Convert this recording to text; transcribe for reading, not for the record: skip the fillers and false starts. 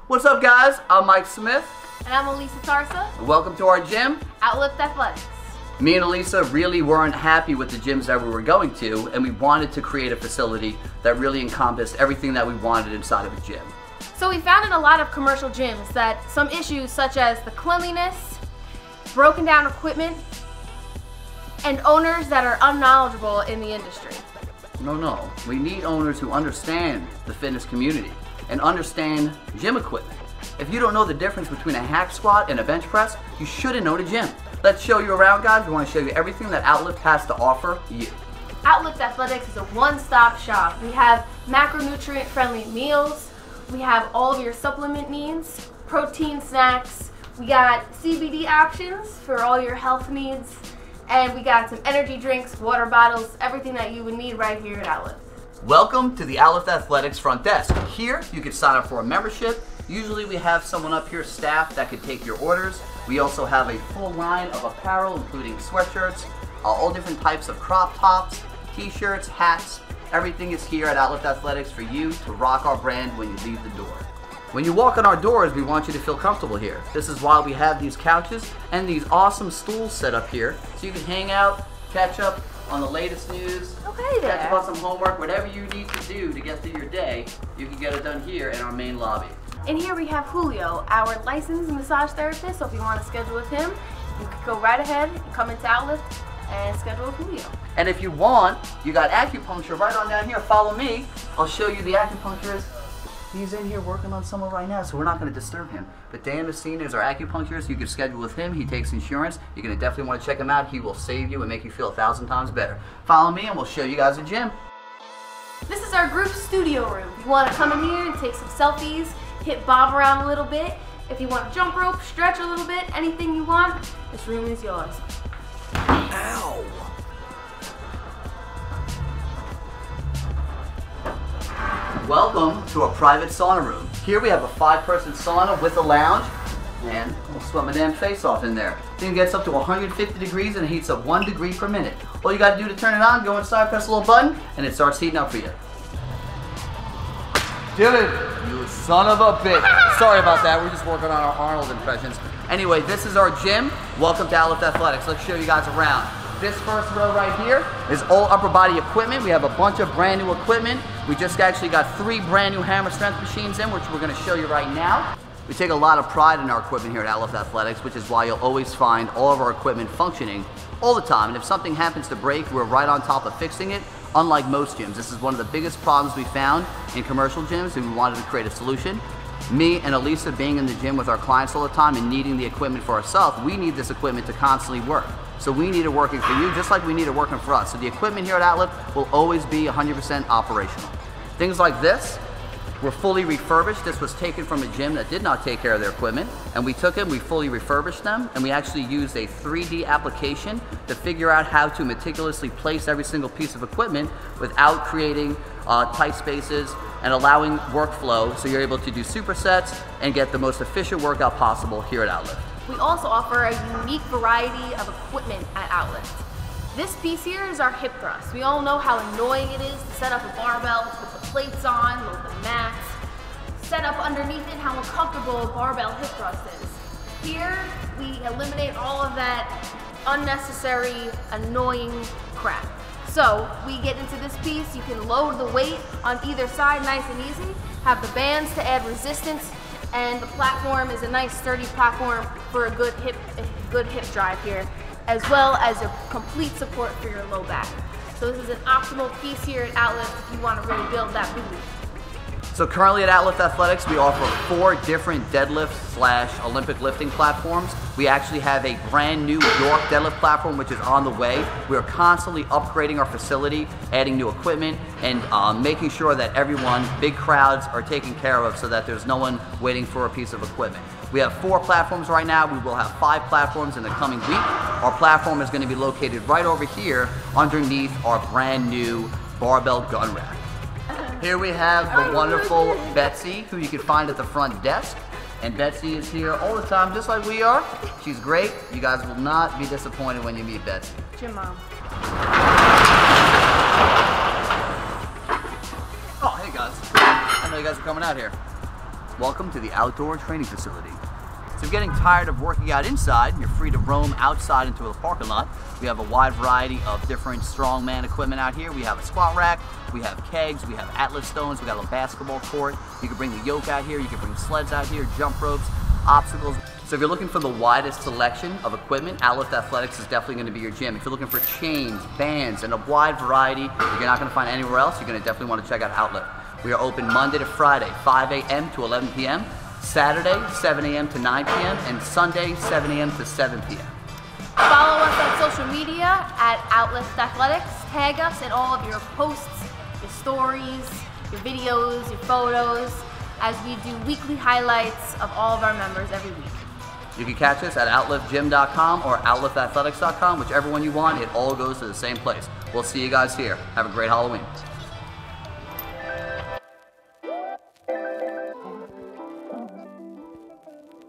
What's up, guys? I'm Mike Smith. And I'm Elisa Tarsa. Welcome to our gym, Outlift Athletics. Me and Elisa really weren't happy with the gyms that we were going to, and we wanted to create a facility that really encompassed everything that we wanted inside of a gym. So we found in a lot of commercial gyms that some issues such as the cleanliness, broken down equipment, and owners that are unknowledgeable in the industry. No. We need owners who understand the fitness community and understand gym equipment. If you don't know the difference between a hack squat and a bench press, you shouldn't know the gym. Let's show you around, guys. We want to show you everything that Outlift has to offer you. Outlift Athletics is a one-stop shop. We have macronutrient-friendly meals. We have all of your supplement needs, protein snacks. We got CBD options for all your health needs. And we got some energy drinks, water bottles, everything that you would need right here at Outlift. Welcome to the Outlift Athletics front desk. Here, you can sign up for a membership. Usually we have someone up here, staff, that can take your orders. We also have a full line of apparel, including sweatshirts, all different types of crop tops, t-shirts, hats. Everything is here at Outlift Athletics for you to rock our brand when you leave the door. When you walk in our doors, we want you to feel comfortable here. This is why we have these couches and these awesome stools set up here, so you can hang out, catch up on the latest news, catch up on some homework, whatever you need to do to get through your day, you can get it done here in our main lobby. And here we have Julio, our licensed massage therapist, so if you want to schedule with him, you can go right ahead and come into Outlift and schedule with Julio. And if you want, you got acupuncture right on down here. Follow me. I'll show you the acupuncturist. He's in here working on someone right now, so we're not going to disturb him. But Dan Messina is our acupuncturist. You can schedule with him. He takes insurance. You're going to definitely want to check him out. He will save you and make you feel 1,000 times better. Follow me and we'll show you guys a gym. This is our group studio room. If you want to come in here and take some selfies, hit Bob around a little bit. If you want to jump rope, stretch a little bit, anything you want, this room is yours. Ow! Welcome to a private sauna room. Here we have a 5-person sauna with a lounge, and I'll sweat my damn face off in there. Thing gets up to 150 degrees and heats up 1 degree per minute. All you gotta do to turn it on, go inside, press a little button, and it starts heating up for you. Dylan, you son of a bitch. Sorry about that, we're just working on our Arnold impressions. Anyway, this is our gym. Welcome to Outlift Athletics. Let's show you guys around. This first row right here is all upper body equipment. We have a bunch of brand new equipment. We just actually got 3 brand new hammer strength machines in, which we're gonna show you right now. We take a lot of pride in our equipment here at Outlift Athletics, which is why you'll always find all of our equipment functioning all the time. And if something happens to break, we're right on top of fixing it. Unlike most gyms, this is one of the biggest problems we found in commercial gyms, and we wanted to create a solution. Me and Elisa being in the gym with our clients all the time and needing the equipment for ourselves, we need this equipment to constantly work. So we need it working for you just like we need it working for us. So the equipment here at Outlift will always be 100% operational. Things like this were fully refurbished. This was taken from a gym that did not take care of their equipment, and we took them, we fully refurbished them, and we actually used a 3D application to figure out how to meticulously place every single piece of equipment without creating tight spaces and allowing workflow, so you're able to do supersets and get the most efficient workout possible here at Outlift. We also offer a unique variety of equipment at Outlift. This piece here is our hip thrust. We all know how annoying it is to set up a barbell with the plates on, with the mats, set up underneath it, how uncomfortable a barbell hip thrust is. Here, we eliminate all of that unnecessary, annoying crap. So, we get into this piece, you can load the weight on either side nice and easy, have the bands to add resistance, and the platform is a nice sturdy platform for a good hip drive here, as well as a complete support for your low back. So this is an optimal piece here at Outlift if you want to really build that booty. So currently at Outlift Athletics, we offer 4 different deadlift/Olympic lifting platforms. We actually have a brand new York deadlift platform, which is on the way. We are constantly upgrading our facility, adding new equipment, and making sure that everyone, big crowds, are taken care of so that there's no one waiting for a piece of equipment. We have 4 platforms right now. We will have 5 platforms in the coming week. Our platform is going to be located right over here underneath our brand new barbell gun rack. Here we have the wonderful Betsy, who you can find at the front desk. And Betsy is here all the time, just like we are. She's great. You guys will not be disappointed when you meet Betsy. Gym mom. Oh, hey guys. I know you guys are coming out here. Welcome to the outdoor training facility. So if you're getting tired of working out inside, you're free to roam outside into the parking lot. We have a wide variety of different strongman equipment out here. We have a squat rack, we have kegs, we have Atlas stones, we got a basketball court. You can bring the yoke out here, you can bring sleds out here, jump ropes, obstacles. So if you're looking for the widest selection of equipment, Outlift Athletics is definitely going to be your gym. If you're looking for chains, bands, and a wide variety that you're not going to find anywhere else, you're going to definitely want to check out Outlift. We are open Monday to Friday, 5 a.m. to 11 p.m., Saturday, 7 a.m. to 9 p.m., and Sunday, 7 a.m. to 7 p.m. Follow us on social media at Outlift Athletics. Tag us in all of your posts, your stories, your videos, your photos, as we do weekly highlights of all of our members every week. You can catch us at outliftgym.com or outliftathletics.com, whichever one you want. It all goes to the same place. We'll see you guys here. Have a great Halloween.